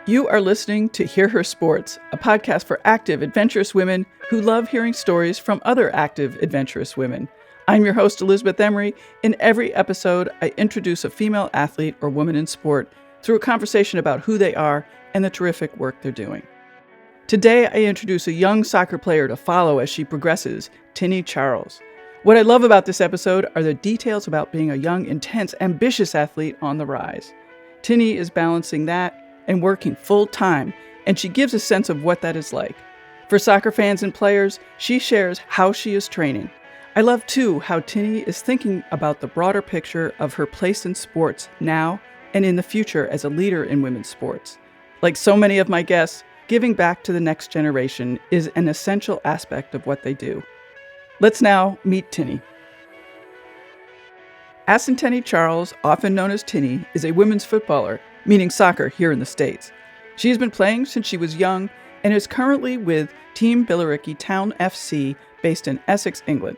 You are listening to Hear Her Sports, a podcast for active, adventurous women who love hearing stories from other active, adventurous women. I'm your host, Elizabeth Emery. In every episode, I introduce a female athlete or woman in sport through a conversation about who they are and the terrific work they're doing. Today, I introduce a young soccer player to follow as she progresses, Teni Charles. What I love about this episode are the details about being a young, intense, ambitious athlete on the rise. Teni is balancing that and working full-time, and she gives a sense of what that is like. For soccer fans and players, she shares how she is training. I love, too, how Teni is thinking about the broader picture of her place in sports now and in the future as a leader in women's sports. Like so many of my guests, giving back to the next generation is an essential aspect of what they do. Let's now meet Teni. Teni Charles, often known as Teni, is a women's footballer, meaning soccer here in the States. She has been playing since she was young and is currently with Team Billericay Town FC based in Essex, England.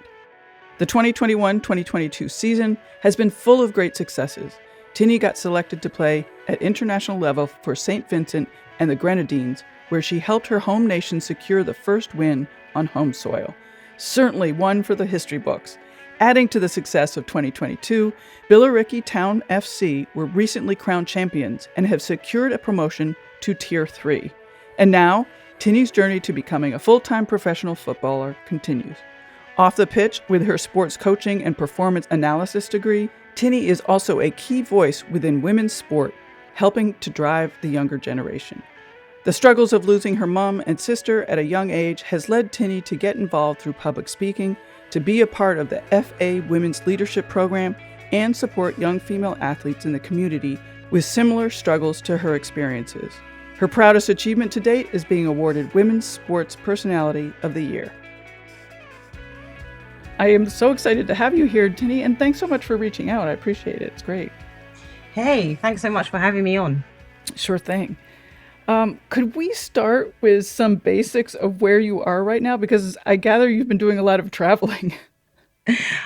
The 2021-2022 season has been full of great successes. Teni got selected to play at international level for St. Vincent and the Grenadines, where she helped her home nation secure the first win on home soil. Certainly one for the history books. Adding to the success of 2022, Billericay Town FC were recently crowned champions and have secured a promotion to Tier 3. And now, Teni's journey to becoming a full-time professional footballer continues. Off the pitch, with her sports coaching and performance analysis degree, Teni is also a key voice within women's sport, helping to drive the younger generation. The struggles of losing her mom and sister at a young age has led Teni to get involved through public speaking, to be a part of the FA Women's Leadership Program, and support young female athletes in the community with similar struggles to her experiences. Her proudest achievement to date is being awarded Women's Sports Personality of the Year. I am so excited to have you here, Teni, and thanks so much for reaching out. I appreciate it. It's great. Hey, thanks so much for having me on. Sure thing. Could we start with some basics of where you are right now? Because I gather you've been doing a lot of traveling.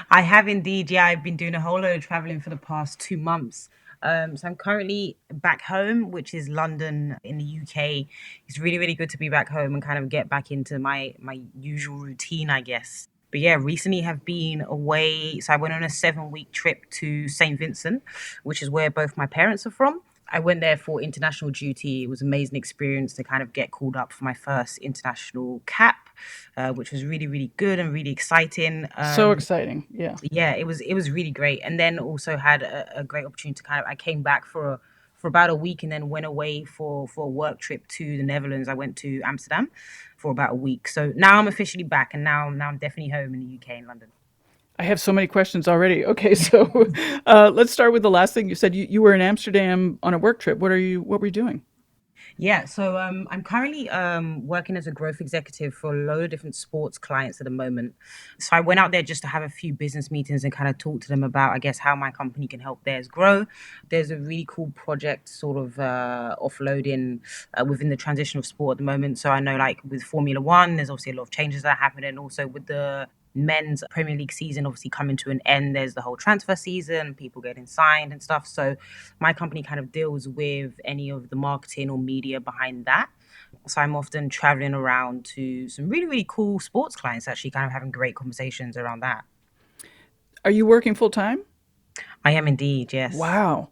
I have indeed. Yeah, I've been doing a whole load of traveling for the past 2 months. So I'm currently back home, which is London in the UK. It's really, really good to be back home and kind of get back into my usual routine, I guess. But yeah, recently have been away. So I went on a 7-week trip to St. Vincent, which is where both my parents are from. I went there for international duty. It was an amazing experience to kind of get called up for my first international cap, which was really, really good and really exciting. So exciting. Yeah. Yeah, it was really great. And then also had a great opportunity to I came back for about a week and then went away for a work trip to the Netherlands. I went to Amsterdam for about a week. So now I'm officially back, and now I'm definitely home in the UK in London. I have so many questions already. Okay, so let's start with the last thing you said. You were in Amsterdam on a work trip. What were you doing? Yeah, so I'm currently working as a growth executive for a load of different sports clients at the moment. So I went out there just to have a few business meetings and kind of talk to them about, I guess, how my company can help theirs grow. There's a really cool project sort of offloading within the transition of sport at the moment. So I know like with Formula One, there's obviously a lot of changes that are happening. Also with the men's Premier League season obviously coming to an end, there's the whole transfer season, people getting signed and stuff. So my company kind of deals with any of the marketing or media behind that. So I'm often traveling around to some really, really cool sports clients, actually kind of having great conversations around that. Are you working full time? I am indeed, yes. Wow.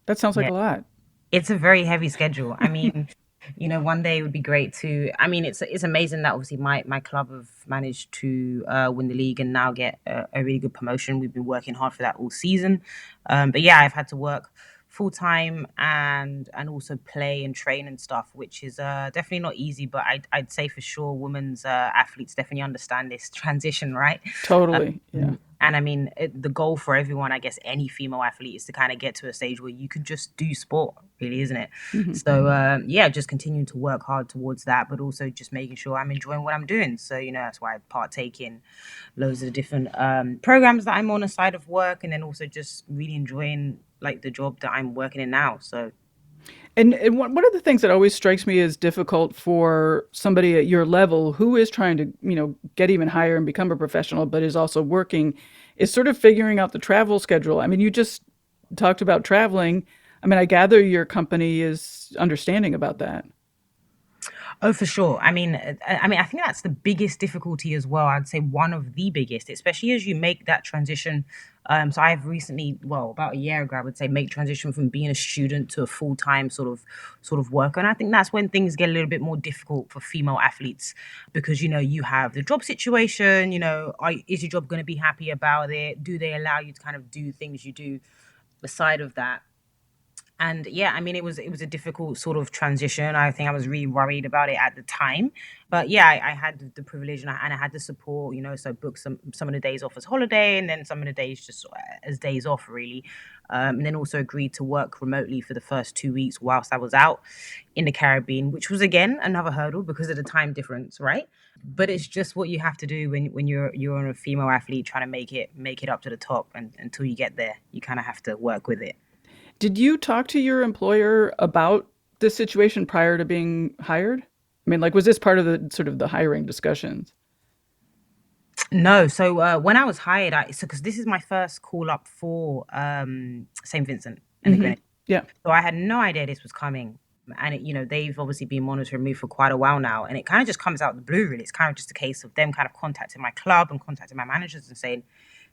That sounds like Yeah. a lot. It's a very heavy schedule. I mean, one day it would be great to. I mean, it's amazing that obviously my club have managed to win the league and now get a really good promotion. We've been working hard for that all season. But yeah, I've had to work full time and also play and train and stuff, which is definitely not easy. But I'd say for sure, women's athletes definitely understand this transition, right? Totally. Yeah. And I mean, the goal for everyone, I guess, any female athlete is to kind of get to a stage where you can just do sport, really, isn't it? Mhm. So, yeah, just continuing to work hard towards that, but also just making sure I'm enjoying what I'm doing. So, that's why I partake in loads of different programs that I'm on aside of work, and then also just really enjoying like the job that I'm working in now. So, And one of the things that always strikes me as difficult for somebody at your level who is trying to, get even higher and become a professional, but is also working, is sort of figuring out the travel schedule. I mean, you just talked about traveling. I mean, I gather your company is understanding about that. Oh, for sure. I think that's the biggest difficulty as well. I'd say one of the biggest, especially as you make that transition. So I've recently, well, about a year ago, I would say, make transition from being a student to a full-time sort of worker. And I think that's when things get a little bit more difficult for female athletes because, you have the job situation, is your job going to be happy about it? Do they allow you to kind of do things you do beside of that? And yeah, it was a difficult sort of transition. I think I was really worried about it at the time, but yeah, I had the privilege and I had the support, so book some of the days off as holiday, and then some of the days just as days off, really. And then also agreed to work remotely for the first 2 weeks whilst I was out in the Caribbean, which was again another hurdle because of the time difference, right? But it's just what you have to do when you're a female athlete trying to make it up to the top, and until you get there, you kind of have to work with it. Did you talk to your employer about this situation prior to being hired? I mean, like, was this part of the sort of the hiring discussions? No, so when I was hired, because this is my first call up for St. Vincent and the Hmm. Grenadines, Yeah. so I had no idea this was coming, and they've obviously been monitoring me for quite a while now, and it kind of just comes out of the blue. Really, it's kind of just a case of them kind of contacting my club and contacting my managers and saying,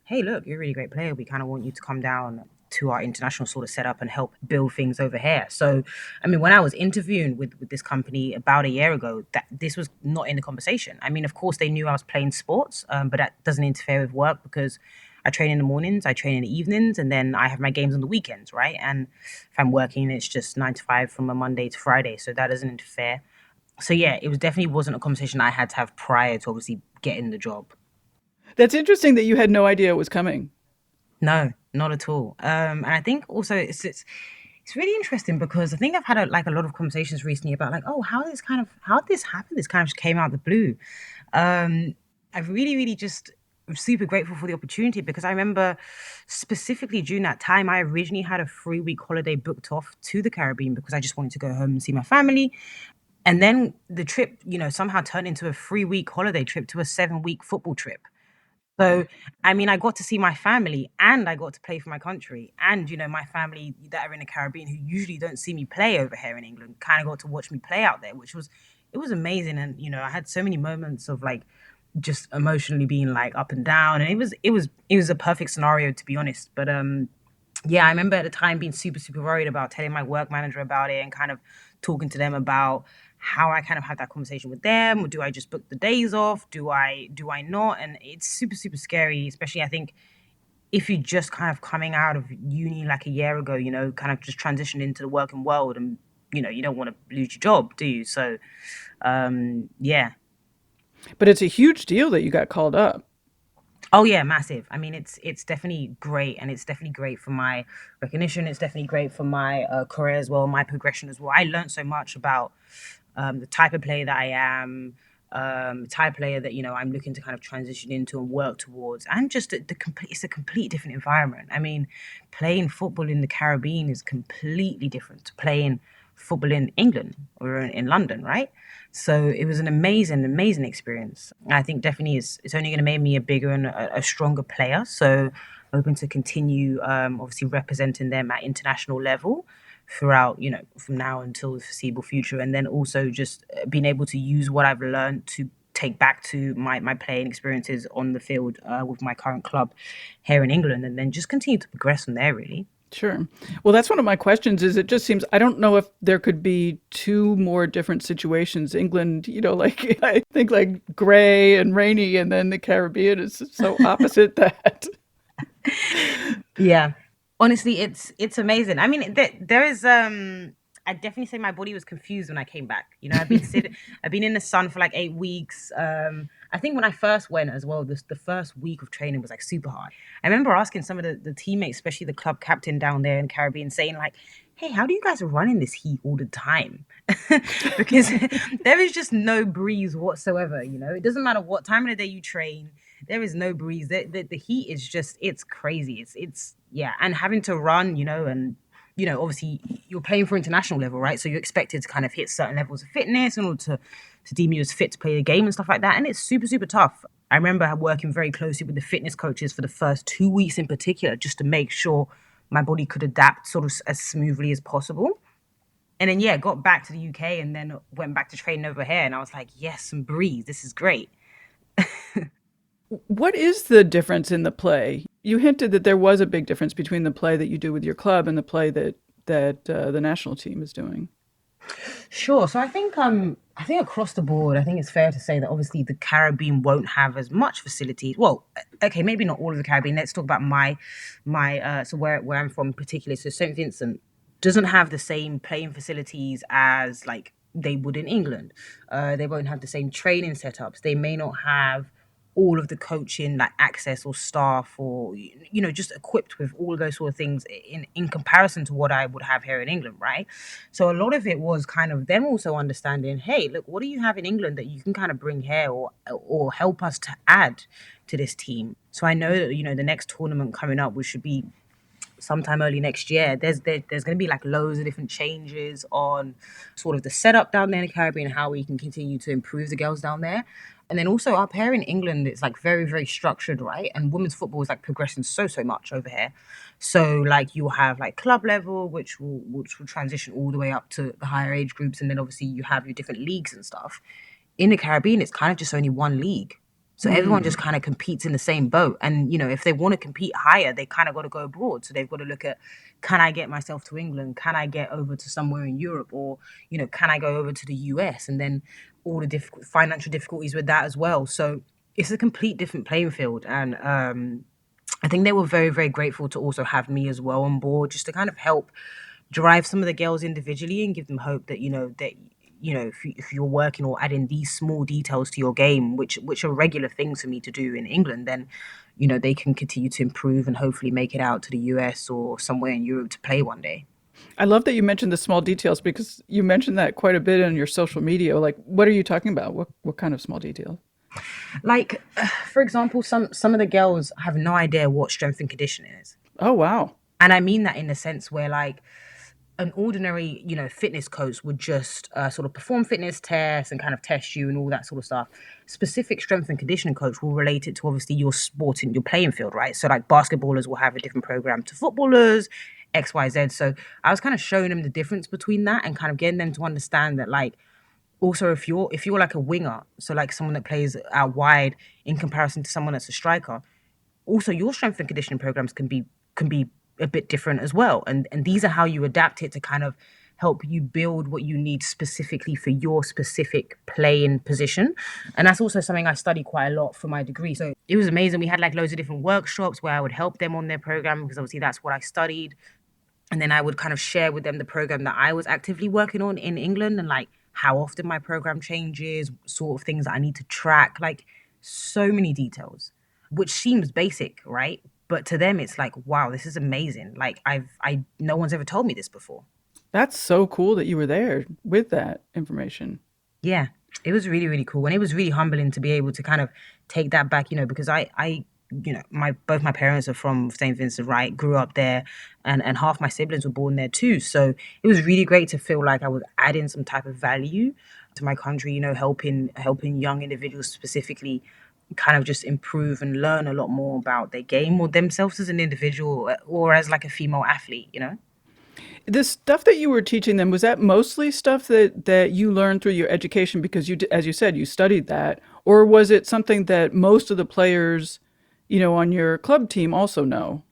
hey, look, you're a really great player. We kind of want you to come down to our international sort of setup and help build things over here. So, when I was interviewing with this company about a year ago, that this was not in the conversation. Of course, they knew I was playing sports, but that doesn't interfere with work because I train in the mornings, I train in the evenings, and then I have my games on the weekends, right? And if I'm working, it's just 9 to 5 from a Monday to Friday. So that doesn't interfere. So yeah, it was definitely wasn't a conversation I had to have prior to obviously getting the job. That's interesting that you had no idea it was coming. No, not at all. And I think also it's really interesting because I think I've had a lot of conversations recently about like, oh, how did this happen? This kind of just came out of the blue. I really, really just am super grateful for the opportunity because I remember specifically during that time, I originally had a 3 week holiday booked off to the Caribbean because I just wanted to go home and see my family. And then the trip, somehow turned into a 3 week holiday trip to a 7 week football trip. So, I got to see my family and I got to play for my country. And, my family that are in the Caribbean who usually don't see me play over here in England kind of got to watch me play out there, it was amazing. And, I had so many moments of like just emotionally being like up and down. And it was a perfect scenario, to be honest. But yeah, I remember at the time being super, super worried about telling my work manager about it and kind of talking to them about how I kind of had that conversation with them. Or do I just book the days off? Do I not? And it's super, super scary, especially I think if you're just kind of coming out of uni like a year ago, kind of just transitioned into the working world and you don't want to lose your job, do you? So yeah. But it's a huge deal that you got called up. Oh yeah, massive. It's definitely great, and it's definitely great for my recognition. It's definitely great for my career as well, my progression as well. I learned so much about the type of player that I am, the type of player that I'm looking to kind of transition into and work towards, and just the complete. It's a complete different environment. Playing football in the Caribbean is completely different to playing football in England or in London, right? So it was an amazing, amazing experience. I think definitely it's only going to make me a bigger and a stronger player. So hoping to continue, obviously representing them at international level throughout, from now until the foreseeable future, and then also just being able to use what I've learned to take back to my playing experiences on the field with my current club here in England, and then just continue to progress from there, really. Sure. Well, that's one of my questions is it just seems I don't know if there could be two more different situations. England, like I think like gray and rainy, and then the Caribbean is so opposite that. Yeah. Honestly, it's amazing. There is I definitely say my body was confused when I came back. I've been in the sun for like 8 weeks. I think when I first went as well, the first week of training was like super hard. I remember asking some of the teammates, especially the club captain down there in the Caribbean, saying like, hey, how do you guys run in this heat all the time? Because there is just no breeze whatsoever. It doesn't matter what time of the day you train. There is no breeze. The heat is just, it's crazy. It's yeah. And having to run, and obviously you're playing for international level, right? So you're expected to kind of hit certain levels of fitness in order to deem you as fit to play the game and stuff like that. And it's super, super tough. I remember working very closely with the fitness coaches for the first 2 weeks in particular, just to make sure my body could adapt sort of as smoothly as possible. And then yeah, got back to the UK and then went back to training over here. And I was like, yes, and breathe. This is great. What is the difference in the play? You hinted that there was a big difference between the play that you do with your club and the play that the national team is doing. Sure. So I think across the board, I think it's fair to say that obviously the Caribbean won't have as much facilities. Well, okay, maybe not all of the Caribbean. Let's talk about my so where I'm from in particular. So St. Vincent doesn't have the same playing facilities as like they would in England. They won't have the same training setups. They may not have all of the coaching like access or staff or just equipped with all of those sort of things in comparison to what I would have here in England, right? So a lot of it was kind of them also understanding, hey, look, what do you have in England that you can kind of bring here or help us to add to this team? So I know that the next tournament coming up, which should be sometime early next year, there's going to be like loads of different changes on sort of the setup down there in the Caribbean, how we can continue to improve the girls down there. And then also up here in England, it's like very, very structured, right? And women's football is like progressing so much over here. So like you'll have like club level, which will transition all the way up to the higher age groups, and then obviously you have your different leagues and stuff. In the Caribbean, it's kind of just only one league. So everyone just kind of competes in the same boat. And, if they want to compete higher, they kind of got to go abroad. So they've got to look at, can I get myself to England? Can I get over to somewhere in Europe? Or, can I go over to the US? And then all the financial difficulties with that as well. So it's a complete different playing field. And I think they were very, very grateful to also have me as well on board, just to kind of help drive some of the girls individually and give them hope that, if you're working or adding these small details to your game, which are regular things for me to do in England, then they can continue to improve and hopefully make it out to the US or somewhere in Europe to play one day. I love that you mentioned the small details because you mentioned that quite a bit on your social media. Like, what are you talking about? What kind of small details? Like, for example, some of the girls have no idea what strength and conditioning is. Oh, wow. And I mean that in the sense where like an ordinary, fitness coach would just sort of perform fitness tests and kind of test you and all that sort of stuff. Specific strength and conditioning coach will relate it to obviously your sport and your playing field, right? So like basketballers will have a different program to footballers, X, Y, Z. So I was kind of showing them the difference between that and kind of getting them to understand that like, also if you're like a winger, so like someone that plays out wide in comparison to someone that's a striker, also your strength and conditioning programs can be a bit different as well. And these are how you adapt it to kind of help you build what you need specifically for your specific playing position. And that's also something I studied quite a lot for my degree. So it was amazing. We had like loads of different workshops where I would help them on their program because obviously that's what I studied. And then I would kind of share with them the program that I was actively working on in England and like how often my program changes, sort of things that I need to track, like so many details, which seems basic, right? But to them, it's like, wow, this is amazing. Like no one's ever told me this before. That's so cool that you were there with that information. Yeah, it was really, really cool. And it was really humbling to be able to kind of take that back, because both my parents are from St. Vincent, right? Grew up there and half my siblings were born there too. So it was really great to feel like I was adding some type of value to my country, helping young individuals specifically kind of just improve and learn a lot more about their game or themselves as an individual or as like a female athlete. The stuff that you were teaching them, was that mostly stuff that you learned through your education because as you said, you studied that? Or was it something that most of the players, on your club team also know?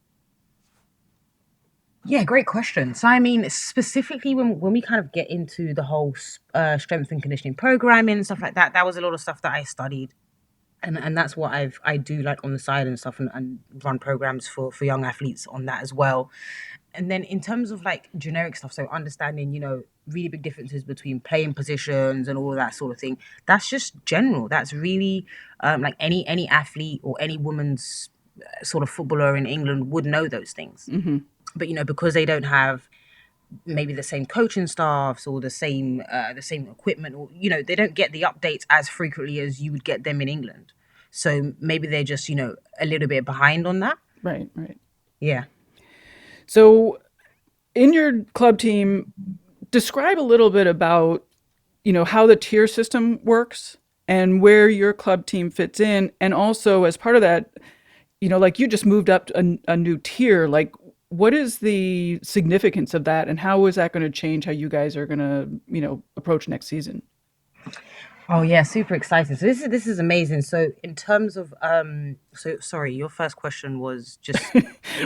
Yeah, great question. So, I mean, specifically when we kind of get into the whole strength and conditioning programming and stuff like that, that was a lot of stuff that I studied. And that's what I do like on the side and stuff and run programs for young athletes on that as well. And then in terms of like generic stuff, so understanding, really big differences between playing positions and all of that sort of thing, that's just general. That's really like any athlete or any woman's sort of footballer in England would know those things. Mm-hmm. But, because they don't have maybe the same coaching staffs or the same equipment or, they don't get the updates as frequently as you would get them in England. So maybe they're just, a little bit behind on that. Right. Yeah. So in your club team, describe a little bit about, how the tier system works and where your club team fits in. And also as part of that, like you just moved up a new tier, like What is the significance of that, and how is that going to change how you guys are going to, approach next season? Oh yeah, super exciting. So this is amazing. So in terms of so sorry, your first question was just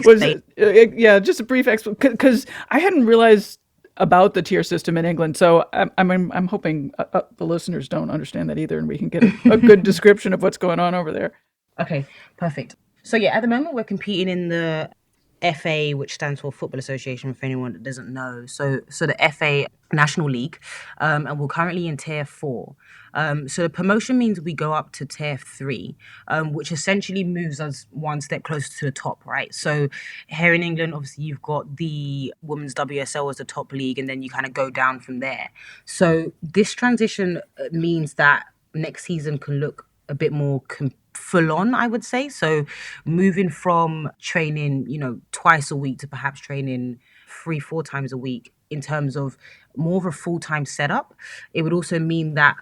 Was explain. yeah, just a brief explanation because I hadn't realized about the tier system in England. So I'm hoping the listeners don't understand that either, and we can get a good description of what's going on over there. Okay, perfect. So yeah, at the moment we're competing in the FA, which stands for Football Association, for anyone that doesn't know. So the FA National League, and we're currently in Tier 4. So the promotion means we go up to Tier 3, which essentially moves us one step closer to the top, right? So here in England, obviously you've got the Women's WSL as the top league, and then you kind of go down from there. So this transition means that next season can look a bit more full on, I would say. So moving from training, twice a week to perhaps training 3, 4 times a week in terms of more of a full time setup. It would also mean that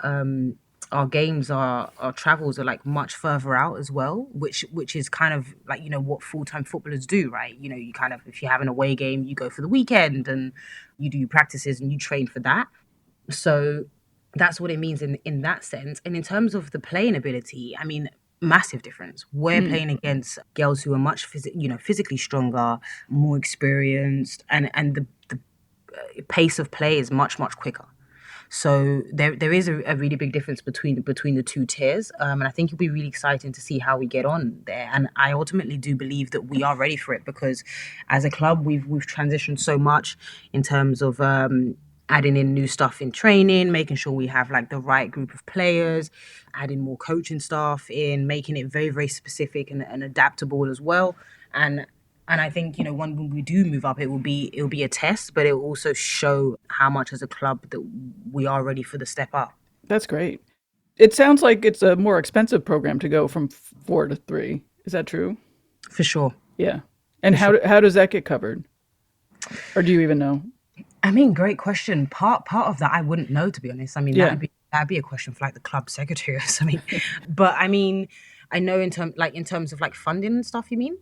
our games, our travels are like much further out as well, which is kind of like what full time footballers do, right? You kind of, if you have an away game, you go for the weekend and you do your practices and you train for that. So that's what it means in that sense. And in terms of the playing ability, I mean, massive difference. We're Mm. playing against girls who are much physically stronger, more experienced, and the pace of play is much quicker. So there is a really big difference between the two tiers, and I think it'll be really exciting to see how we get on there. And I ultimately do believe that we are ready for it because, as a club, we've transitioned so much in terms of adding in new stuff in training, making sure we have like the right group of players, adding more coaching staff in, making it very specific and adaptable as well. And and I think when we do move up, it will be a test, but it will also show how much as a club that we are ready for the step up. That's great. It sounds like it's a more expensive program to go from 4 to 3. Is that true? For sure, Yeah. And for sure. how does that get covered, or do you even know? I mean, great question. Part of that I wouldn't know, to be honest. I mean, Yeah. that'd be a question for like the club secretary or something. But I mean, I know in terms of like funding and stuff. You mean?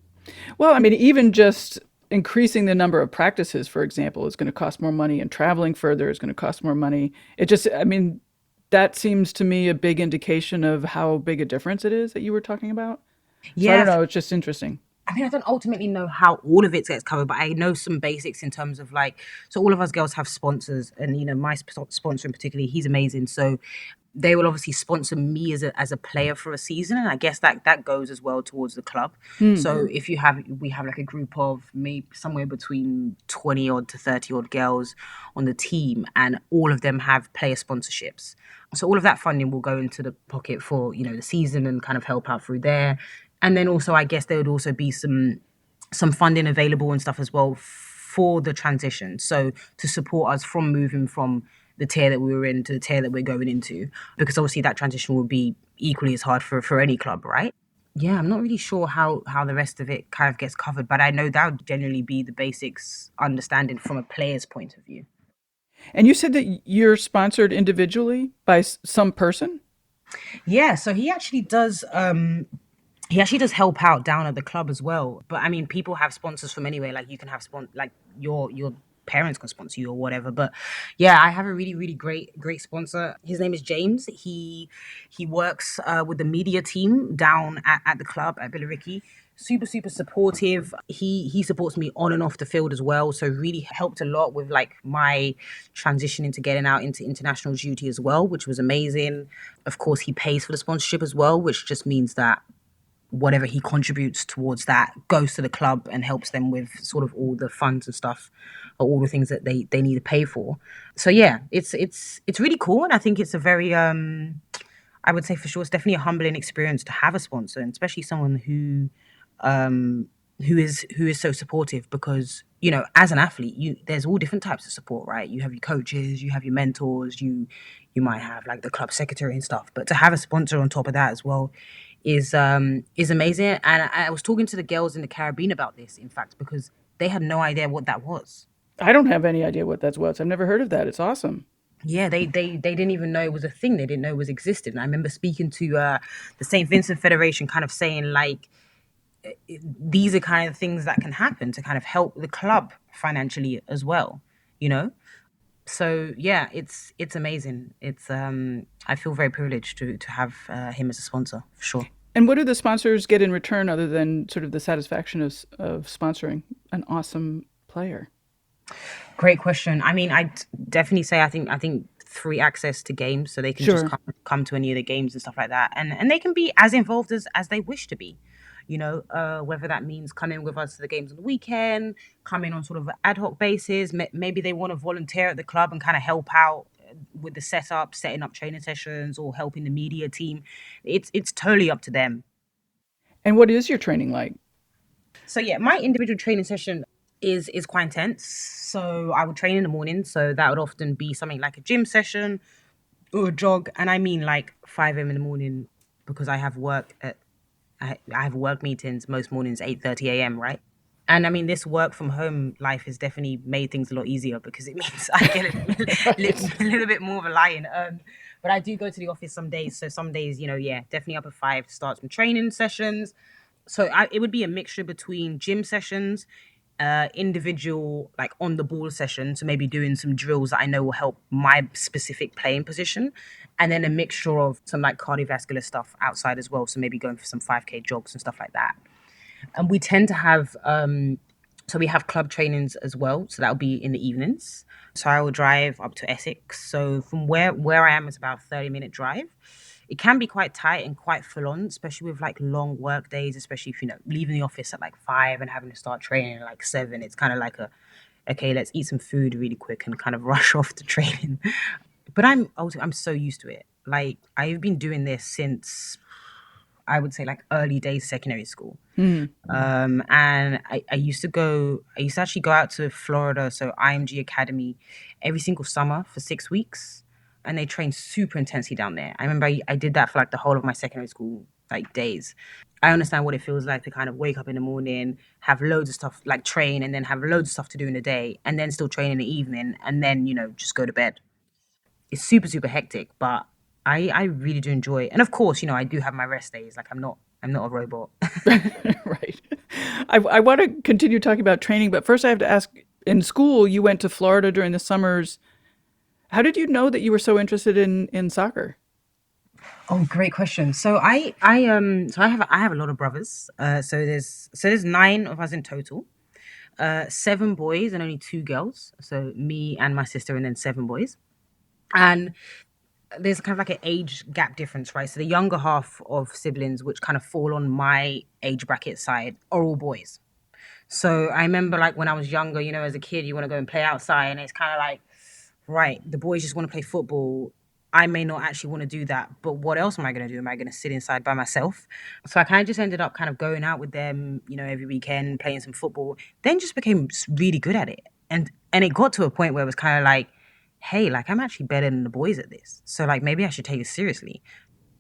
Well, I mean, even just increasing the number of practices, for example, is going to cost more money, and traveling further is going to cost more money. I mean, that seems to me a big indication of how big a difference it is that you were talking about. So I don't Yeah, know. It's just interesting. I mean, I don't ultimately know how all of it gets covered, but I know some basics in terms of like, so all of us girls have sponsors, and my sponsor in particular, he's amazing. So they will obviously sponsor me as a player for a season, and I guess that goes as well towards the club. Hmm. So if we have like a group of maybe somewhere between 20 odd to 30 odd girls on the team, and all of them have player sponsorships. So all of that funding will go into the pocket for the season and kind of help out through there. And then also, I guess there would also be some funding available and stuff as well for the transition. So to support us from moving from the tier that we were in to the tier that we're going into, because obviously that transition will be equally as hard for any club, right? Yeah, I'm not really sure how the rest of it kind of gets covered, but I know that would generally be the basics understanding from a player's point of view. And you said that you're sponsored individually by some person. Yeah, so he actually does help out down at the club as well. But I mean, people have sponsors from anywhere. Like you can have like your parents can sponsor you or whatever. But yeah, I have a really great sponsor. His name is James. He works with the media team down at the club at Billericay. Super supportive. He supports me on and off the field as well. So really helped a lot with like my transition into getting out into international duty as well, which was amazing. Of course, he pays for the sponsorship as well, which just means that whatever he contributes towards that goes to the club and helps them with sort of all the funds and stuff or all the things that they need to pay for. So yeah, it's really cool, and I think it's a very I would say for sure it's definitely a humbling experience to have a sponsor, and especially someone um who is so supportive, because as an athlete there's all different types of support, right? You have your coaches, you have your mentors, you might have like the club secretary and stuff, but to have a sponsor on top of that as well is amazing. And I was talking to the girls in the Caribbean about this, in fact, because they had no idea what that was. I don't have any idea what that's was. I've never heard of that. It's awesome. Yeah, they didn't even know it was a thing. They didn't know it was existed. And I remember speaking to the St. Vincent Federation, kind of saying like these are kind of things that can happen to kind of help the club financially as well, you know. So yeah, it's amazing. It's I feel very privileged to have him as a sponsor for sure. And what do the sponsors get in return other than sort of the satisfaction of sponsoring an awesome player? Great question. I mean, I'd definitely say I think free access to games, so they can just Sure. come to any of the games and stuff like that, and they can be as involved as they wish to be. You know, whether that means coming with us to the games on the weekend, coming on sort of an ad hoc basis. Maybe they want to volunteer at the club and kind of help out with the setup, setting up training sessions, or helping the media team. It's totally up to them. And what is your training like? So yeah, my individual training session is quite intense. So I would train in the morning. So that would often be something like a gym session or a jog, and I mean like 5 a.m. in the morning because I have work meetings most mornings 8:30 a.m. Right. And I mean, this work from home life has definitely made things a lot easier because it means I get Right. a little bit more of a lion. But I do go to the office some days. So some days, yeah, definitely up at 5 to start some training sessions. So it would be a mixture between gym sessions, individual like on the ball session, so maybe doing some drills that I know will help my specific playing position, and then a mixture of some like cardiovascular stuff outside as well. So maybe going for some 5K jogs and stuff like that. And we tend to have so we have club trainings as well. So that'll be in the evenings. So I will drive up to Essex. So from where I am, it's about a 30-minute drive. It can be quite tight and quite full on, especially with like long work days, especially if leaving the office at like 5 and having to start training at like 7. It's kind of like a okay, let's eat some food really quick and kind of rush off to training. But I'm so used to it. Like I've been doing this since I would say like early days secondary school. Hmm. And I used to actually go out to Florida, so IMG Academy, every single summer for 6 weeks. And they train super intensely down there. I remember I did that for like the whole of my secondary school like days. I understand what it feels like to kind of wake up in the morning, have loads of stuff like train, and then have loads of stuff to do in the day, and then still train in the evening, and then just go to bed. It's super super hectic, but I really do enjoy it. And of course, I do have my rest days. Like I'm not a robot. Right. I want to continue talking about training, but first I have to ask, in school, you went to Florida during the summers. How did you know that you were so interested in soccer? Oh, great question. So I have a lot of brothers. So there's 9 of us in total. 7 boys and only 2 girls. So me and my sister, and then 7 boys. And there's kind of like an age gap difference, right? So the younger half of siblings, which kind of fall on my age bracket side, are all boys. So I remember like when I was younger, as a kid, you want to go and play outside, and it's kind of like, right, the boys just want to play football. I may not actually want to do that, but what else am I going to do? Am I going to sit inside by myself? So I kind of just ended up kind of going out with them, every weekend, playing some football. Then just became really good at it, and it got to a point where it was kind of like, hey, like I'm actually better than the boys at this. So like maybe I should take it seriously.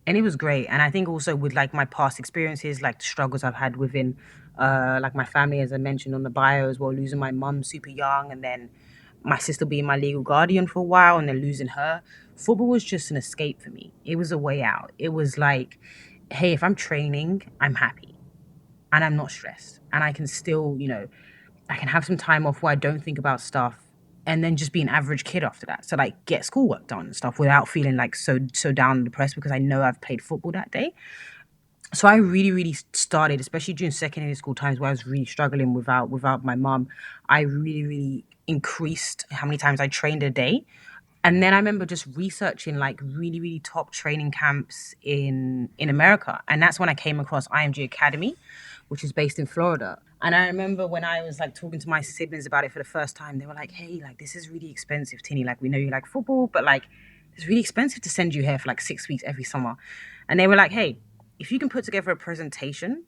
And it was great. And I think also with like my past experiences, like the struggles I've had within like my family, as I mentioned on the bio as well, losing my mum super young, and then my sister being my legal guardian for a while, and then losing her. Football was just an escape for me. It was a way out. It was like, hey, if I'm training, I'm happy and I'm not stressed. And I can still, I can have some time off where I don't think about stuff, and then just be an average kid after that. So like get schoolwork done and stuff without feeling like so down and depressed because I know I've played football that day. So I really, really started, especially during secondary school times where I was really struggling without my mum. I really, really increased how many times I trained a day. And then I remember just researching like really, really top training camps in America. And that's when I came across IMG Academy, which is based in Florida. And I remember when I was like talking to my siblings about it for the first time, they were like, hey, like this is really expensive, Tini. Like we know you like football, but like it's really expensive to send you here for like 6 weeks every summer. And they were like, hey, if you can put together a presentation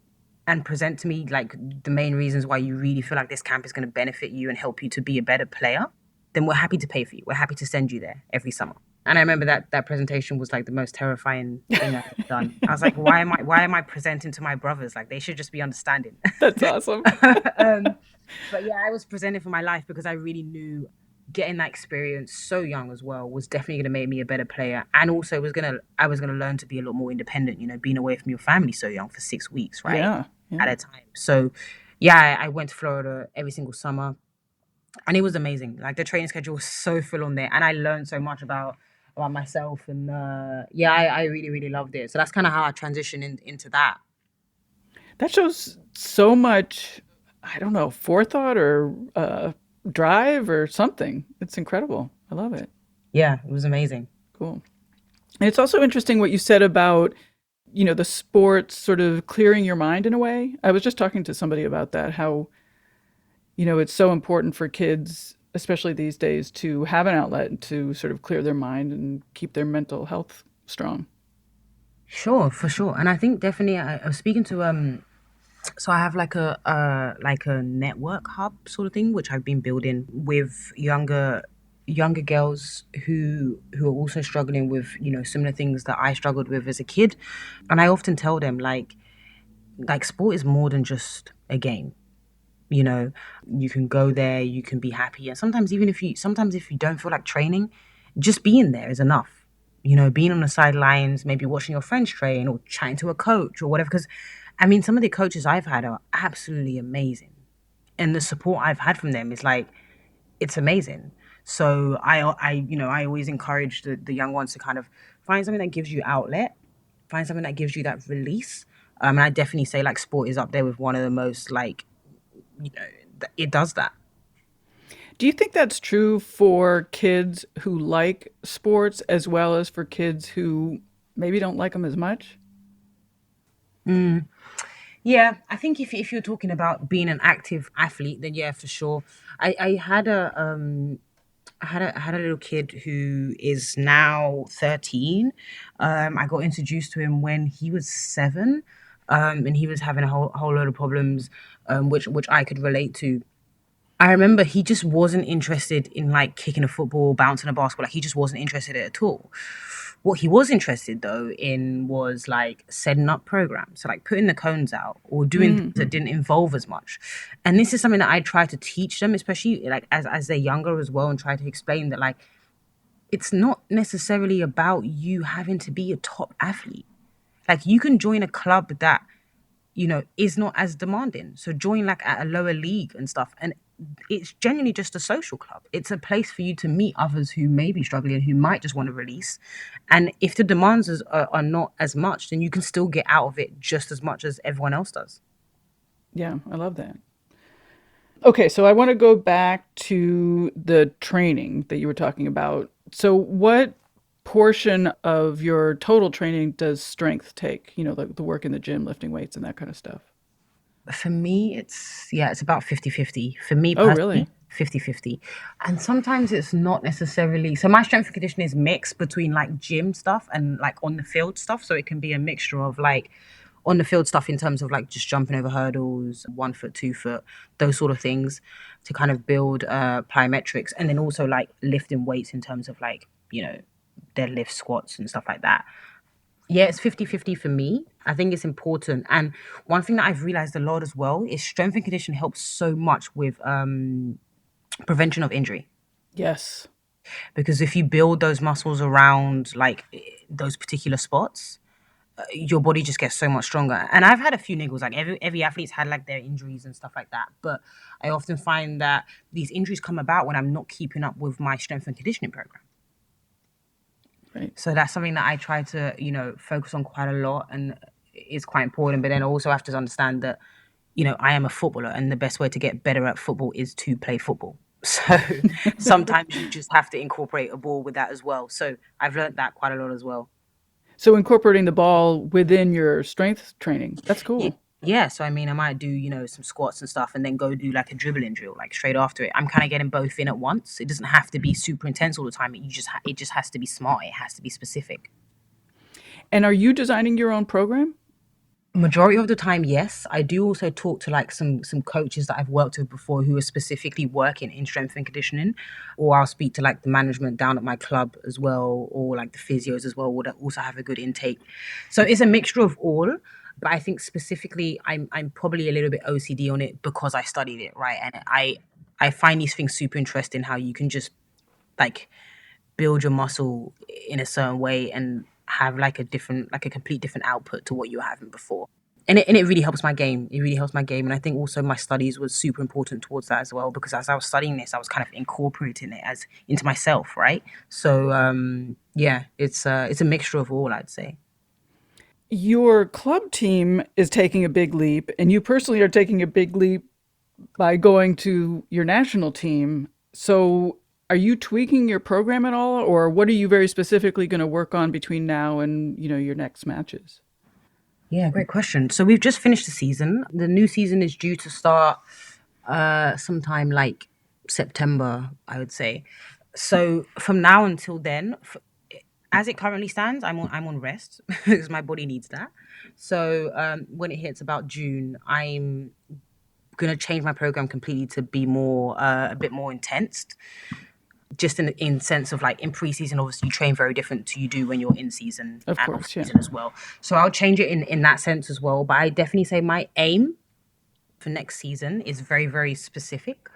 and present to me like the main reasons why you really feel like this camp is going to benefit you and help you to be a better player, then we're happy to pay for you. We're happy to send you there every summer. And I remember that presentation was like the most terrifying thing I've ever done. I was like, why am I presenting to my brothers? Like they should just be understanding. That's awesome. um, but yeah, I was presenting for my life because I really knew getting that experience so young as well was definitely going to make me a better player, and also I was gonna learn to be a lot more independent. Being away from your family so young for 6 weeks, right? Yeah. Yeah. at a time. So, yeah, I went to Florida every single summer, and it was amazing. Like the training schedule was so full on there, and I learned so much about myself. And yeah, I really really loved it. So that's kind of how I transitioned into that. That shows so much, I don't know, forethought or drive or something. It's incredible. I love it. Yeah, it was amazing. Cool. And it's also interesting what you said about, the sports sort of clearing your mind in a way. I was just talking to somebody about that, how, it's so important for kids, especially these days, to have an outlet to sort of clear their mind and keep their mental health strong. Sure, for sure. And I think definitely I was speaking to so I have like a network hub sort of thing which I've been building with younger girls who are also struggling with, similar things that I struggled with as a kid. And I often tell them like sport is more than just a game. You know, you can go there, you can be happy. And sometimes if you don't feel like training, just being there is enough. Being on the sidelines, maybe watching your friends train or chatting to a coach or whatever. Because, I mean, some of the coaches I've had are absolutely amazing. And the support I've had from them is like, it's amazing. So I always encourage the young ones to kind of find something that gives you outlet, find something that gives you that release. And I definitely say like sport is up there with one of the most like, it does that. Do you think that's true for kids who like sports as well as for kids who maybe don't like them as much? Yeah, I think if you're talking about being an active athlete, then yeah, for sure. I had I had a little kid who is now 13. I got introduced to him when he was 7, and he was having a whole load of problems, which I could relate to. I remember he just wasn't interested in like kicking a football, bouncing a basketball. Like he just wasn't interested in it at all. What he was interested though in was like setting up programs, so like putting the cones out or doing things Mm, that didn't involve as much. And this is something that I try to teach them, especially like as they're younger as well, and try to explain that like it's not necessarily about you having to be a top athlete. Like you can join a club that is not as demanding. So join like at a lower league and stuff. And it's genuinely just a social club. It's a place for you to meet others who may be struggling, who might just want to release. And if the demands are not as much, then you can still get out of it just as much as everyone else does. yeah, I love that. Okay, so I want to go back to the training that you were talking about. So, what portion of your total training does strength take? The work in the gym, lifting weights, and that kind of stuff. For me, it's about 50-50. For me Oh, really? personally, 50-50. And sometimes it's not necessarily. So my strength and conditioning is mixed between like gym stuff and like on the field stuff. So it can be a mixture of like on the field stuff in terms of like just jumping over hurdles, 1 foot, 2 foot, those sort of things to kind of build plyometrics. And then also like lifting weights in terms of like, deadlift squats and stuff like that. Yeah, it's 50-50 for me. I think it's important. And one thing that I've realized a lot as well is strength and conditioning helps so much with prevention of injury. Yes. Because if you build those muscles around like those particular spots, your body just gets so much stronger. And I've had a few niggles, like every athlete's had like their injuries and stuff like that. But I often find that these injuries come about when I'm not keeping up with my strength and conditioning program. Right. So that's something that I try to, focus on quite a lot and it's quite important. But then I also have to understand that, I am a footballer and the best way to get better at football is to play football. So sometimes you just have to incorporate a ball with that as well. So I've learned that quite a lot as well. So, incorporating the ball within your strength training. That's Ye- cool. Yeah, so I mean, I might do, some squats and stuff and then go do like a dribbling drill, like straight after it. I'm kind of getting both in at once. It doesn't have to be super intense all the time. It just has to be smart. It has to be specific. And are you designing your own program? Majority of the time, yes. I do also talk to like some coaches that I've worked with before who are specifically working in strength and conditioning, or I'll speak to like the management down at my club as well, or like the physios as well, would also have a good intake. So it's a mixture of all. But I think specifically, I'm probably a little bit OCD on it because I studied it, right? And I find these things super interesting. How you can just like build your muscle in a certain way and have like a complete different output to what you were having before. And it really helps my game. It really helps my game. And I think also my studies was super important towards that as well, because as I was studying this, I was kind of incorporating it as into myself, right? So yeah, it's a mixture of all, I'd say. Your club team is taking a big leap, and you personally are taking a big leap by going to your national team. So, are you tweaking your program at all, or what are you very specifically going to work on between now and your next matches? Yeah, great question. So we've just finished the season. The new season is due to start sometime like September, I would say. So from now until then, as it currently stands, I'm on rest because my body needs that. So when it hits about June, I'm gonna change my program completely to be more a bit more intense, just in sense of like in preseason, obviously you train very different to you do when you're in season Of and off course, yeah. season as well. So I'll change it in that sense as well. But I definitely say my aim for next season is very, very specific.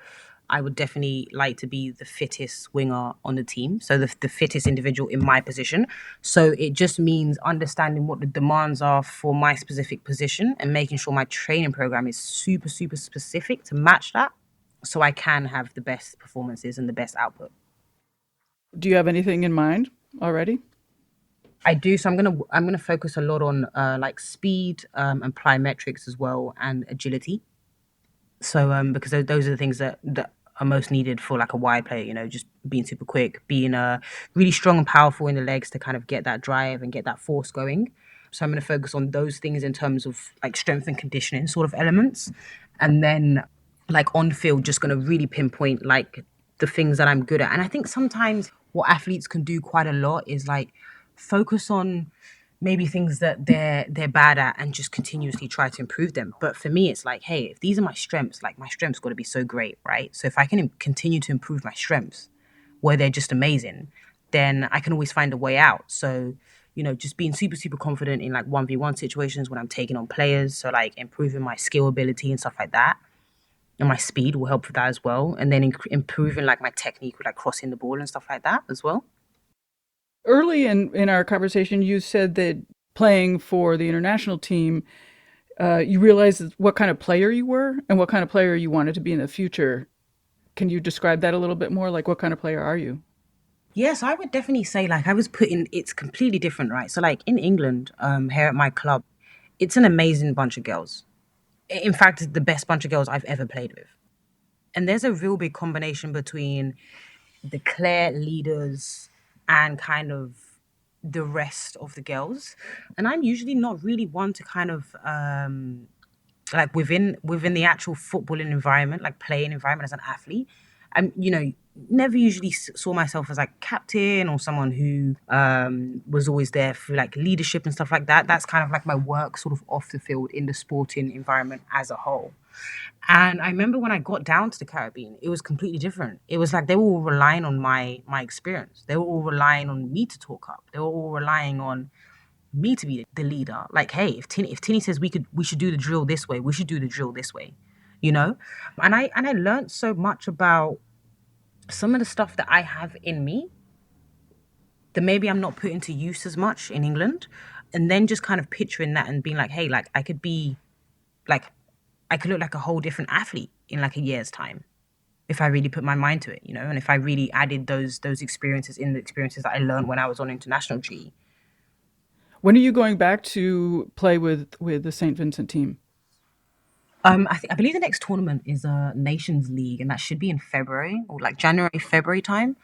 I would definitely like to be the fittest winger on the team. So the fittest individual in my position. So it just means understanding what the demands are for my specific position and making sure my training program is super, super specific to match that, so I can have the best performances and the best output. Do you have anything in mind already? I do. So I'm gonna focus a lot on like speed and plyometrics as well, and agility. So because those are the things that are most needed for like a wide player. Just being super quick, being really strong and powerful in the legs to kind of get that drive and get that force going. So I'm gonna focus on those things in terms of like strength and conditioning sort of elements, and then like on field, just gonna really pinpoint like the things that I'm good at. And I think sometimes what athletes can do quite a lot is like focus on maybe things that they're bad at and just continuously try to improve them. But for me, it's like, hey, if these are my strengths, like my strengths got to be so great, right? So if I can continue to improve my strengths where they're just amazing, then I can always find a way out. So just being super, super confident in like 1v1 situations when I'm taking on players. So like improving my skill ability and stuff like that. And my speed will help with that as well. And then improving like my technique with like crossing the ball and stuff like that as well. Early in our conversation, you said that playing for the international team, you realized what kind of player you were and what kind of player you wanted to be in the future. Can you describe that a little bit more? Like, what kind of player are you? Yes, I would definitely say like I was put in, it's completely different, right? So like in England, here at my club, it's an amazing bunch of girls. In fact, it's the best bunch of girls I've ever played with. And there's a real big combination between the clear leaders and kind of the rest of the girls. And I'm usually not really one to kind of like within the actual footballing environment, like playing environment as an athlete, I'm never usually saw myself as like captain or someone who was always there for like leadership and stuff like that. That's kind of like my work sort of off the field in the sporting environment as a whole. And I remember when I got down to the Caribbean, it was completely different. It was like they were all relying on my experience. They were all relying on me to talk up. They were all relying on me to be the leader. Like, hey, if Tini says we should do the drill this way, we should do the drill this way, you know. And I learned so much about some of the stuff that I have in me that maybe I'm not putting to use as much in England, and then just kind of picturing that and being like, hey, like like I could look like a whole different athlete in like a year's time if I really put my mind to it, and if I really added those experiences in the experiences that I learned when I was on international G. When are you going back to play with the St. Vincent team? I believe the next tournament is a Nations League, and that should be in February or like January, February time.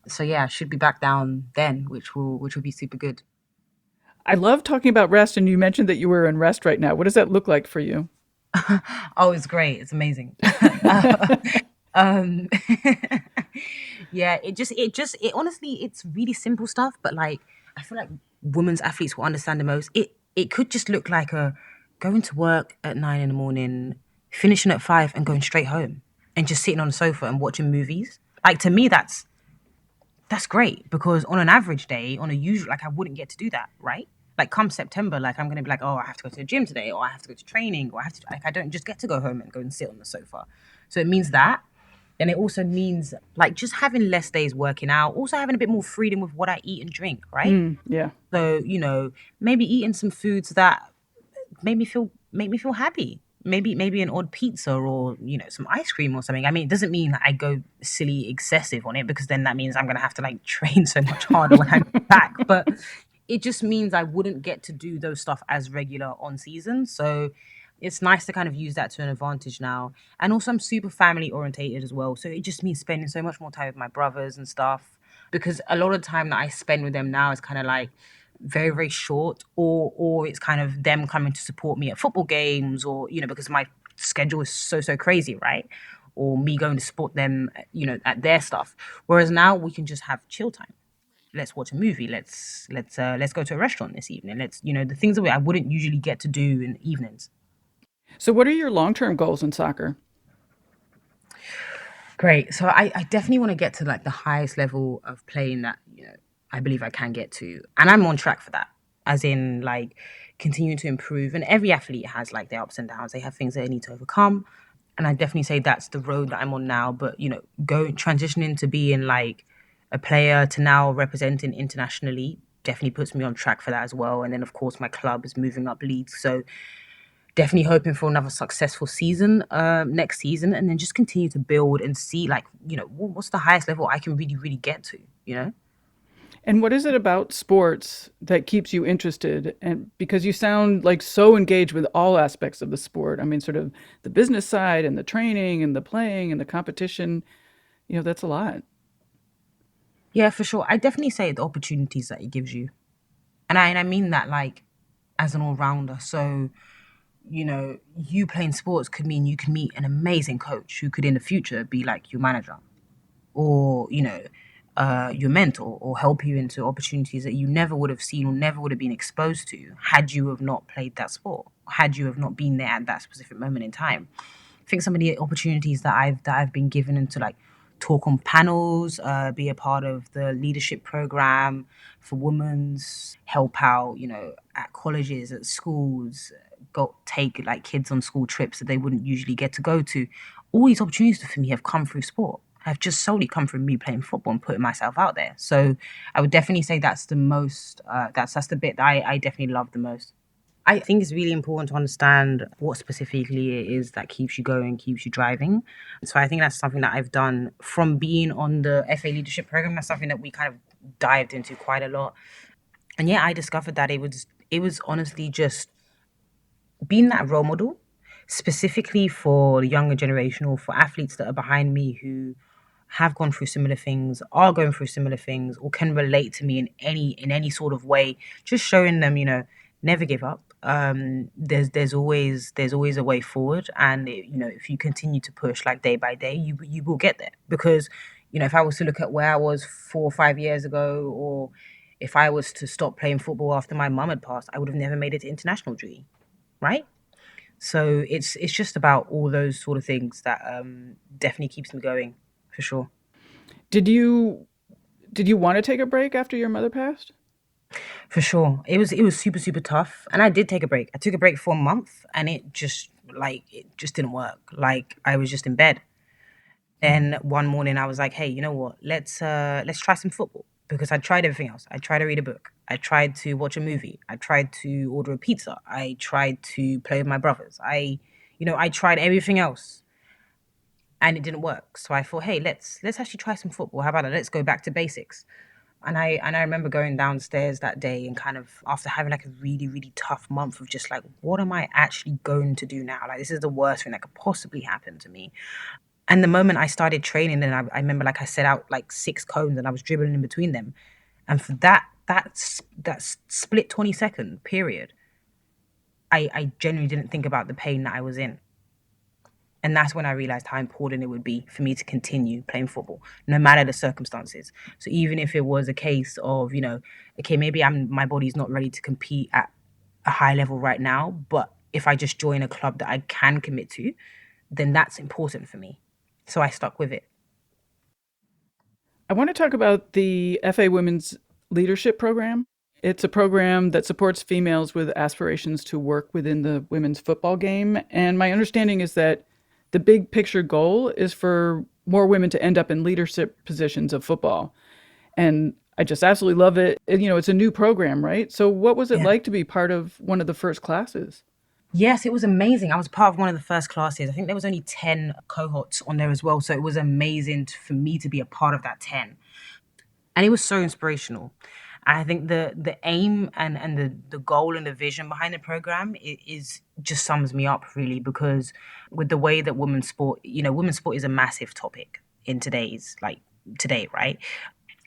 So yeah, I should be back down then, which will be super good. I love talking about rest, and you mentioned that you were in rest right now. What does that look like for you? Oh, it's great. It's amazing. um, yeah, it honestly, it's really simple stuff, but like I feel like women's athletes will understand the most. It could just look like a going to work at 9 in the morning, finishing at 5 and going straight home and just sitting on the sofa and watching movies. Like to me, that's great because on an average day, on a usual, like I wouldn't get to do that, right? Like come September, like I'm gonna be like, oh, I have to go to the gym today, or I have to go to training, or I have to like I don't just get to go home and go and sit on the sofa. So it means that. And it also means like just having less days working out, also having a bit more freedom with what I eat and drink, right? Yeah. So, maybe eating some foods that made me feel make me feel happy. Maybe an odd pizza or some ice cream or something. I mean, it doesn't mean that I go silly excessive on it because then that means I'm gonna have to like train so much harder when I'm back. But it just means I wouldn't get to do those stuff as regular on season. So it's nice to kind of use that to an advantage now. And also I'm super family orientated as well. So it just means spending so much more time with my brothers and stuff. Because a lot of the time that I spend with them now is kind of like very, very short, or it's kind of them coming to support me at football games, or because my schedule is so crazy, right? Or me going to support them, at their stuff. Whereas now we can just have chill time. Let's watch a movie. Let's go to a restaurant this evening. Let's the things that I wouldn't usually get to do in evenings. So, what are your long term goals in soccer? Great. So I definitely want to get to like the highest level of playing that, I believe I can get to. And I'm on track for that. As in like continuing to improve. And every athlete has like their ups and downs. They have things that they need to overcome. And I definitely say that's the road that I'm on now. But going transitioning to being like a player to now representing internationally definitely puts me on track for that as well. And then of course my club is moving up leagues. So definitely hoping for another successful season next season, and then just continue to build and see like what's the highest level I can really really get to. And what is it about sports that keeps you interested? And because you sound like so engaged with all aspects of the sport. I mean, sort of the business side and the training and the playing and the competition, that's a lot. Yeah, for sure. I definitely say the opportunities that it gives you, and I mean that like as an all-rounder. So you playing sports could mean you can meet an amazing coach who could in the future be like your manager, or your mentor, or help you into opportunities that you never would have seen or never would have been exposed to had you have not played that sport, had you have not been there at that specific moment in time. I think some of the opportunities that I've been given into like talk on panels, be a part of the leadership program for women's, help out, at colleges, at schools, go take like kids on school trips that they wouldn't usually get to go to. All these opportunities for me have come through sport. Have just solely come from me playing football and putting myself out there. So I would definitely say that's the most. That's the bit that I definitely love the most. I think it's really important to understand what specifically it is that keeps you going, keeps you driving. So I think that's something that I've done from being on the FA leadership program. That's something that we kind of dived into quite a lot. And yeah, I discovered that it was honestly just being that role model, specifically for the younger generation or for athletes that are behind me who have gone through similar things, are going through similar things, or can relate to me in any sort of way. Just showing them, never give up. There's always a way forward, and if you continue to push like day by day, you will get there. Because if I was to look at where I was 4 or 5 years ago, or if I was to stop playing football after my mum had passed, I would have never made it to international duty, right? So it's just about all those sort of things that definitely keeps me going for sure. Did you did you want to take a break after your mother passed? For sure. It was super, super tough. And I did take a break. I took a break for a month and it just didn't work. Like I was just in bed. Then one morning I was like, hey, you know what? Let's try some football. Because I tried everything else. I tried to read a book. I tried to watch a movie. I tried to order a pizza. I tried to play with my brothers. I tried everything else and it didn't work. So I thought, hey, let's actually try some football. How about it? Let's go back to basics. And I remember going downstairs that day and kind of after having like a really, really tough month of just like, what am I actually going to do now? Like this is the worst thing that could possibly happen to me. And the moment I started training, and I remember like I set out like 6 cones and I was dribbling in between them. And for that split 20-second period, I genuinely didn't think about the pain that I was in. And that's when I realized how important it would be for me to continue playing football, no matter the circumstances. So even if it was a case of, okay, maybe my body's not ready to compete at a high level right now, but if I just join a club that I can commit to, then that's important for me. So I stuck with it. I want to talk about the FA Women's Leadership Program. It's a program that supports females with aspirations to work within the women's football game. And my understanding is that the big picture goal is for more women to end up in leadership positions of football. And I just absolutely love it. It's a new program, right? So, what was it Yeah. like to be part of one of the first classes? Yes, it was amazing. I was part of one of the first classes. I think there was only 10 cohorts on there as well. So it was amazing for me to be a part of that 10. And it was so inspirational. I think the aim and the goal and the vision behind the program is just sums me up really, because with the way that women's sport, women's sport is a massive topic in today, right?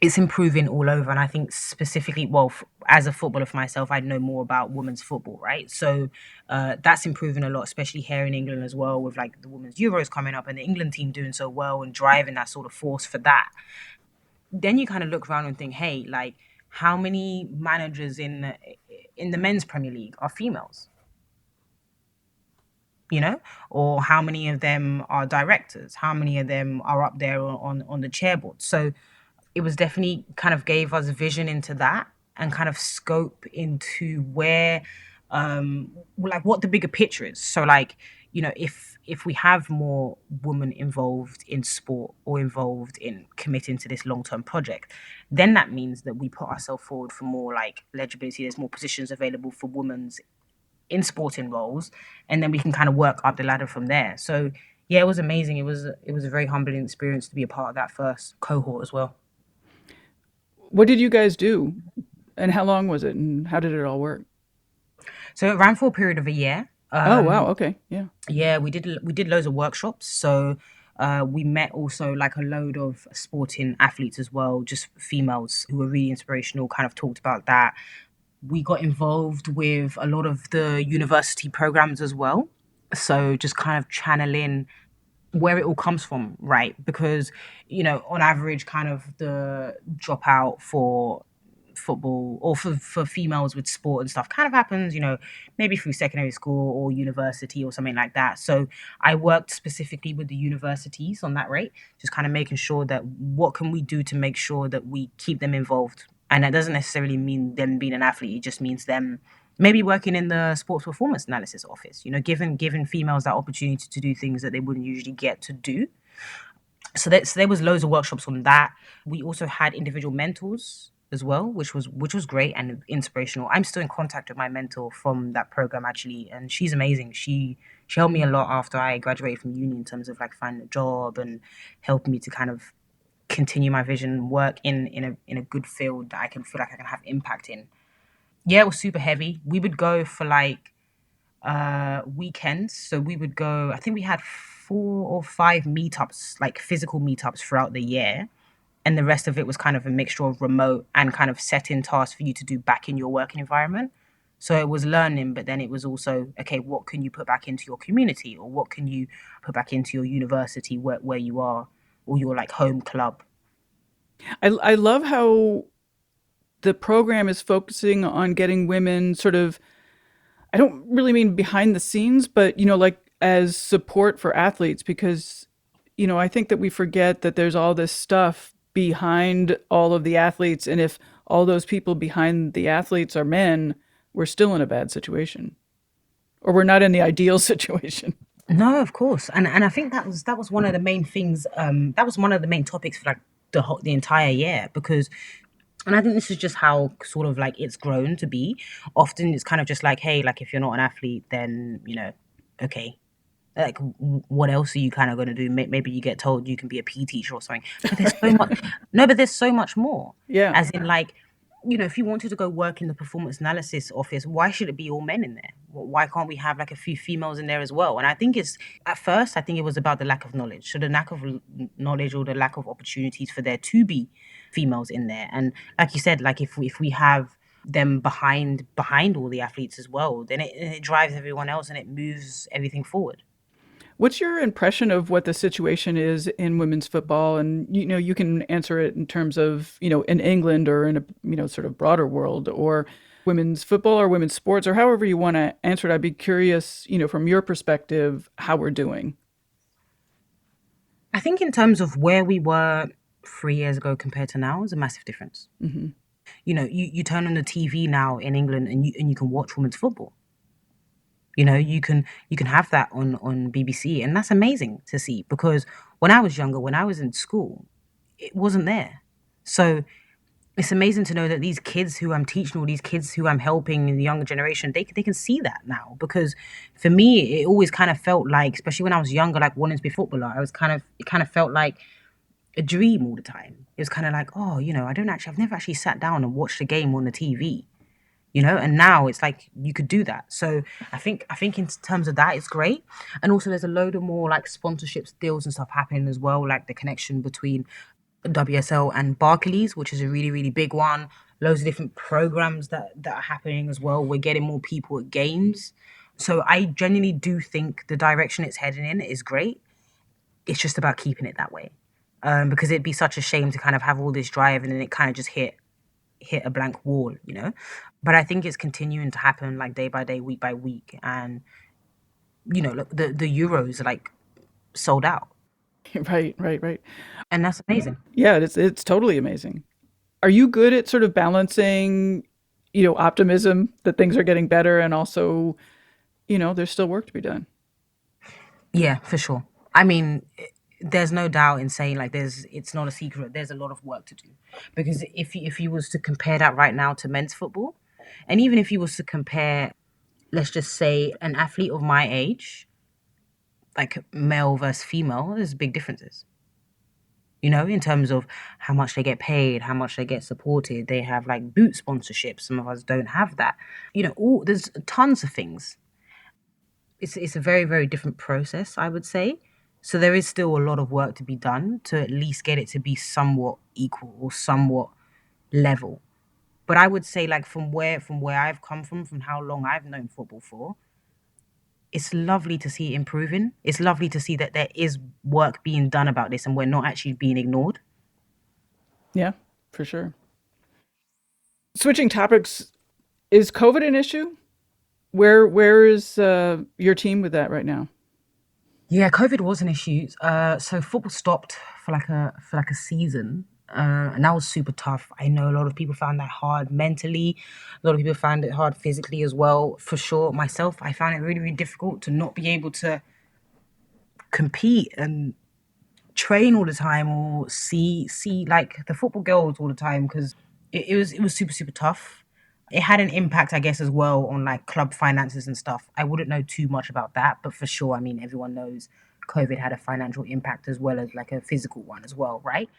It's improving all over, and I think specifically, well, as a footballer for myself, I know more about women's football, right? So that's improving a lot, especially here in England as well, with like the women's Euros coming up and the England team doing so well and driving that sort of force for that. Then you kind of look around and think, hey, like how many managers in the men's Premier League are females? You know, or how many of them are directors? How many of them are up there on the chairboard? So it was definitely kind of gave us vision into that and kind of scope into where like what the bigger picture is. So like, if we have more women involved in sport or involved in committing to this long-term project, then that means that we put ourselves forward for more like legibility. There's more positions available for women in sporting roles, and then we can kind of work up the ladder from there. So yeah, it was amazing. It was a very humbling experience to be a part of that first cohort as well. What did you guys do? And how long was it? And how did it all work? So it ran for a period of a year. Oh, wow. Okay. Yeah. Yeah, we did loads of workshops. So we met also like a load of sporting athletes as well, just females who were really inspirational. Kind of talked about that. We got involved with a lot of the university programs as well. So just kind of channeling where it all comes from, right? Because, on average, kind of the dropout for football or for females with sport and stuff kind of happens, maybe through secondary school or university or something like that. So I worked specifically with the universities on that rate, just kind of making sure that what can we do to make sure that we keep them involved. And that doesn't necessarily mean them being an athlete, it just means them maybe working in the sports performance analysis office, giving females that opportunity to do things that they wouldn't usually get to do. So there was loads of workshops on that. We also had individual mentors as well, which was great and inspirational. I'm still in contact with my mentor from that program actually, and she's amazing. She helped me a lot after I graduated from uni in terms of like finding a job and helping me to kind of continue my vision, work in a good field that I can feel like I can have impact in. Yeah, it was super heavy. We would go for like weekends. So we would go, I think we had 4 or 5 meetups, like physical meetups throughout the year. And the rest of it was kind of a mixture of remote and kind of setting tasks for you to do back in your working environment. So it was learning, but then it was also, okay, what can you put back into your community, or what can you put back into your university where you are, or your like home club? I love how the program is focusing on getting women sort of, I don't really mean behind the scenes, but, like as support for athletes, because, I think that we forget that there's all this stuff behind all of the athletes. And if all those people behind the athletes are men, we're still in a bad situation, or we're not in the ideal situation. No, of course, and I think that was one of the main things. That was one of the main topics for like the entire year, because, and I think this is just how sort of like it's grown to be. Often it's kind of just like, hey, like if you're not an athlete, then okay, like what else are you kind of going to do? Maybe you get told you can be a PE teacher or something, but there's so much. No, but there's so much more. Yeah. As in, like, if you wanted to go work in the performance analysis office, why should it be all men in there? Why can't we have like a few females in there as well? And I think it's at first, I think it was about the lack of knowledge. So the lack of knowledge or the lack of opportunities for there to be females in there. And like you said, like if we have them behind all the athletes as well, then it drives everyone else and it moves everything forward. What's your impression of what the situation is in women's football? And you can answer it in terms of in England or in a sort of broader world, or women's football or women's sports, or however you want to answer it. I'd be curious, from your perspective, how we're doing. I think in terms of where we were 3 years ago compared to now is a massive difference. Hmm. You turn on the TV now in England and you can watch women's football. You can have that on BBC, and that's amazing to see, because when I was younger, when I was in school, it wasn't there. So it's amazing to know that these kids who I'm teaching, or these kids who I'm helping in the younger generation, they can see that now. Because for me, it always kind of felt like, especially when I was younger, like wanting to be a footballer, it kind of felt like a dream all the time. It was kind of like, oh, I've never actually sat down and watched a game on the TV, and now it's like you could do that. So I think in terms of that, it's great. And also there's a load of more like sponsorships, deals and stuff happening as well, like the connection between WSL and Barclays, which is a really, really big one. Loads of different programs that are happening as well. We're getting more people at games. So I genuinely do think the direction it's heading in is great. It's just about keeping it that way. Because it'd be such a shame to kind of have all this drive and then it kind of just hit a blank wall. But I think it's continuing to happen like day by day, week by week. And, look, the Euros are like sold out. Right, right, right. And that's amazing. Yeah, it's totally amazing. Are you good at sort of balancing, optimism that things are getting better and also, there's still work to be done? Yeah, for sure. I mean, there's no doubt in saying like it's not a secret. There's a lot of work to do because if you was to compare that right now to men's football, and even if you was to compare, let's just say an athlete of my age, like male versus female, there's big differences. In terms of how much they get paid, how much they get supported. They have like boot sponsorships. Some of us don't have that. There's tons of things. It's a very, very different process, I would say. So there is still a lot of work to be done to at least get it to be somewhat equal or somewhat level. But I would say like from where I've come from how long I've known football for, it's lovely to see it improving. It's lovely to see that there is work being done about this and we're not actually being ignored. Yeah, for sure. Switching topics, is COVID an issue? Where is your team with that right now? Yeah, COVID was an issue. So football stopped for like a season, and that was super tough. I know a lot of people found that hard mentally. A lot of people found it hard physically as well. For sure, myself, I found it really, really difficult to not be able to compete and train all the time or see like the football girls all the time because it was super, super tough. It had an impact, I guess, as well on like club finances and stuff. I wouldn't know too much about that, but for sure, I mean, everyone knows COVID had a financial impact as well as like a physical one as well, right?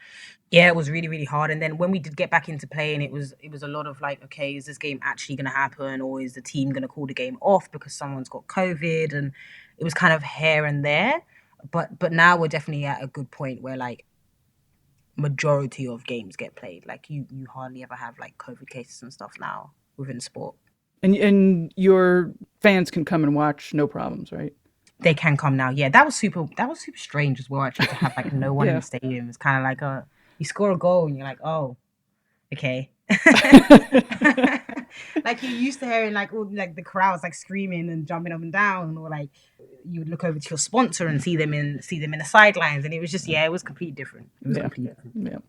Yeah, it was really, really hard. And then when we did get back into playing, it was a lot of like, okay, is this game actually going to happen, or is the team going to call the game off because someone's got COVID? And it was kind of here and there. But now we're definitely at a good point where like majority of games get played. Like you hardly ever have like COVID cases and stuff now within sport. And your fans can come and watch, no problems, right? They can come now. Yeah, that was super strange as well, actually, to have like no one in Yeah. the stadium. It's kind of like you score a goal and you're like, oh, okay. Like you used to hearing like all like the crowds like screaming and jumping up and down, or like you would look over to your sponsor and see them in the sidelines, and it was just, yeah, it was completely different. It was Yeah. completely different. Yeah.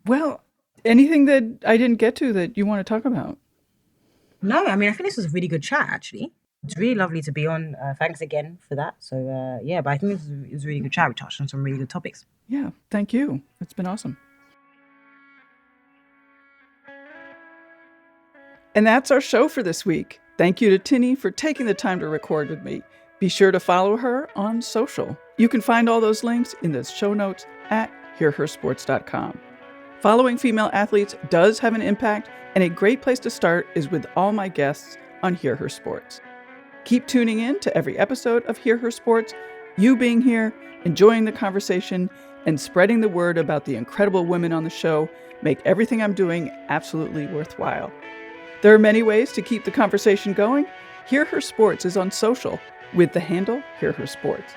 Well, anything that I didn't get to that you want to talk about? No, I mean, I think this was a really good chat, actually. It's really lovely to be on. Thanks again for that. So, yeah, but I think it was a really good chat. We touched on some really good topics. Yeah. Thank you. It's been awesome. And that's our show for this week. Thank you to Teni for taking the time to record with me. Be sure to follow her on social. You can find all those links in the show notes at hearhersports.com. Following female athletes does have an impact, and a great place to start is with all my guests on Hear Her Sports. Keep tuning in to every episode of Hear Her Sports, you being here, enjoying the conversation, and spreading the word about the incredible women on the show make everything I'm doing absolutely worthwhile. There are many ways to keep the conversation going. Hear Her Sports is on social with the handle Hear Her Sports.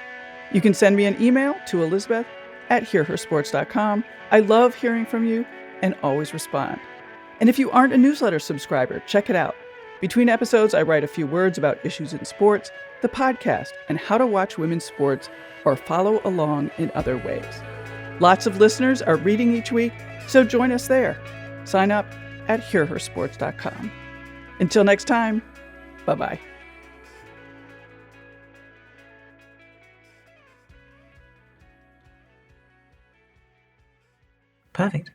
You can send me an email to elizabeth@hearhersports.com. I love hearing from you and always respond. And if you aren't a newsletter subscriber, check it out. Between episodes, I write a few words about issues in sports, the podcast, and how to watch women's sports or follow along in other ways. Lots of listeners are reading each week, so join us there. Sign up at hearhersports.com. Until next time, bye-bye. Perfect.